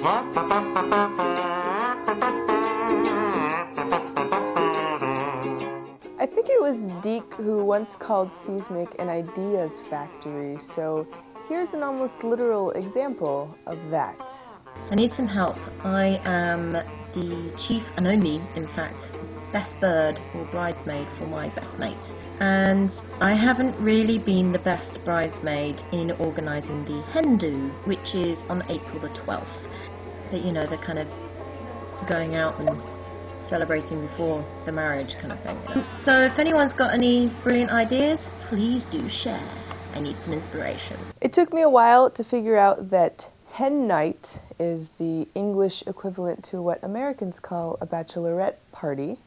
I think it was Deke who once called SeeSmiX an ideas factory, so here's an almost literal example of that. I need some help. I am the chief and only, in fact, best bird or bridesmaid for my best mate. And I haven't really been the best bridesmaid in organising the hen do, which is on April the 12th. That, you know, they're kind of going out and celebrating before the marriage kind of thing. You know? So if anyone's got any brilliant ideas, please do share. I need some inspiration. It took me a while to figure out that Hen Night is the English equivalent to what Americans call a Bachlorette Party,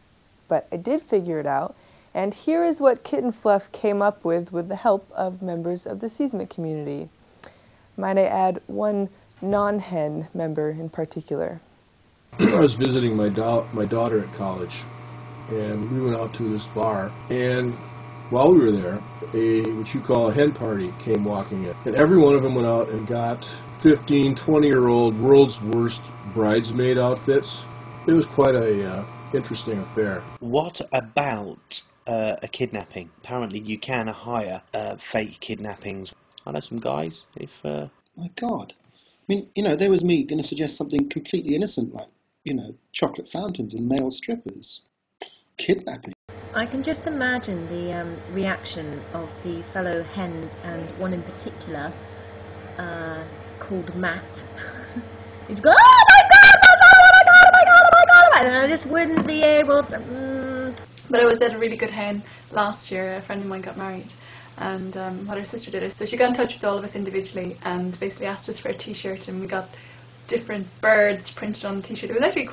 but I did figure it out, and here is what kittenfluff came up with the help of members of the SeeSmiX community. Might I add one non-hen member in particular. I was visiting my daughter at college, and we went out to this bar, and while we were there, what you call a hen party came walking in, and every one of them went out and got 15, 20-year-old world's worst bridesmaid outfits. It was quite a interesting affair. What about a kidnapping? Apparently you can hire fake kidnappings. I know some guys, if... My God. I mean, you know, there was me going to suggest something completely innocent, like, you know, chocolate fountains and male strippers. Kidnapping. I can just imagine the reaction of the fellow hens, and one in particular, called Matt. He'd go, oh my God, oh my God, oh my God, oh my God, oh my God, and I just wouldn't be able to... But I was at a really good hen last year. A friend of mine got married, and what her sister did is, so she got in touch with all of us individually and basically asked us for a t-shirt, and we got different birds printed on the t-shirt. It was actually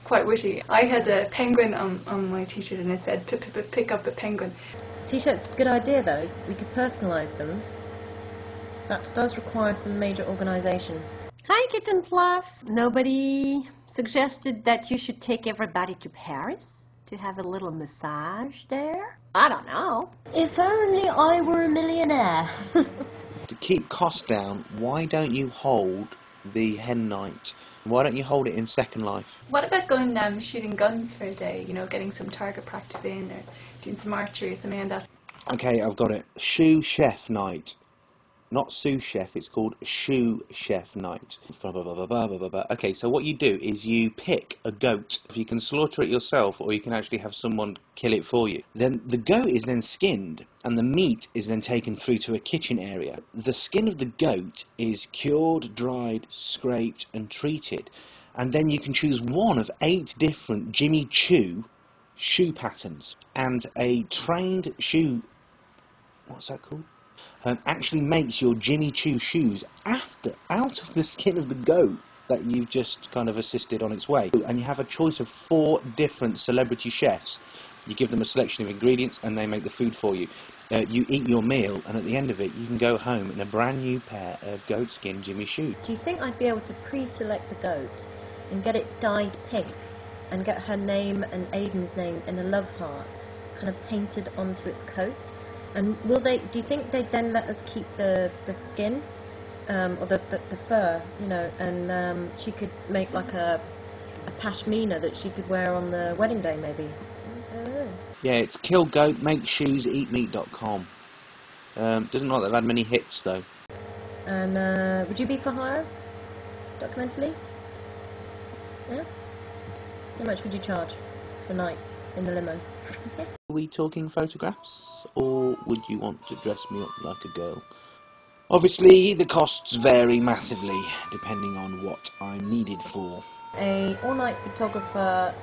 quite witty. I had a penguin on my t-shirt, and it said pick up a penguin. T-shirts, good idea though. We could personalise them. That does require some major organisation. Hi, kittenfluff. Nobody suggested that you should take everybody to Paris to have a little massage there? I don't know. If only I were a millionaire. To keep costs down, why don't you hold the hen night? Why don't you hold it in Second Life? What about going shooting guns for a day, you know, getting some target practice in, or doing some archery or something like that? Okay, I've got it. Shoe chef night. Not sous chef, it's called shoe chef night. Okay, so what you do is you pick a goat. You can slaughter it yourself, or you can actually have someone kill it for you. Then the goat is then skinned, and the meat is then taken through to a kitchen area. The skin of the goat is cured, dried, scraped, and treated. And then you can choose one of 8 different Jimmy Choo shoe patterns. And a trained shoe... what's that called? Actually makes your Jimmy Choo shoes out of the skin of the goat that you've just kind of assisted on its way. And you have a choice of 4 different celebrity chefs. You give them a selection of ingredients and they make the food for you. You eat your meal, and at the end of it you can go home in a brand new pair of goat skin Jimmy shoes. Do you think I'd be able to pre-select the goat and get it dyed pink and get her name and Aiden's name in a love heart kind of painted onto its coat? And will they? Do you think they'd then let us keep the skin or the fur, you know? And she could make like a pashmina that she could wear on the wedding day, maybe. I don't know. Yeah, it's kill goat, make shoes, eatmeat.com. Doesn't look like they've had many hits though. And would you be for hire? Documentally? Yeah. How much would you charge for night in the limo? Are we talking photographs, or would you want to dress me up like a girl? Obviously, the costs vary massively, depending on what I'm needed for. A all-night photographer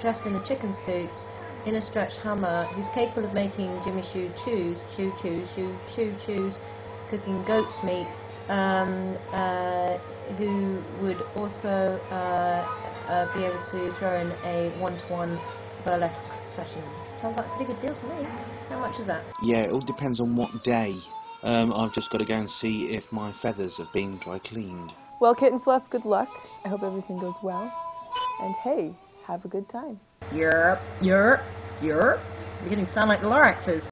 dressed in a chicken suit, in a stretch hammer, who's capable of making Jimmy Choo shoes, cooking goat's meat, who would also be able to throw in a one-to-one burlesque session. Sounds like a pretty good deal to me. How much is that? Yeah, it all depends on what day. I've just got to go and see if my feathers have been dry cleaned. Well, kittenfluff, good luck. I hope everything goes well. And hey, have a good time. You're beginning to sound like the Loraxes.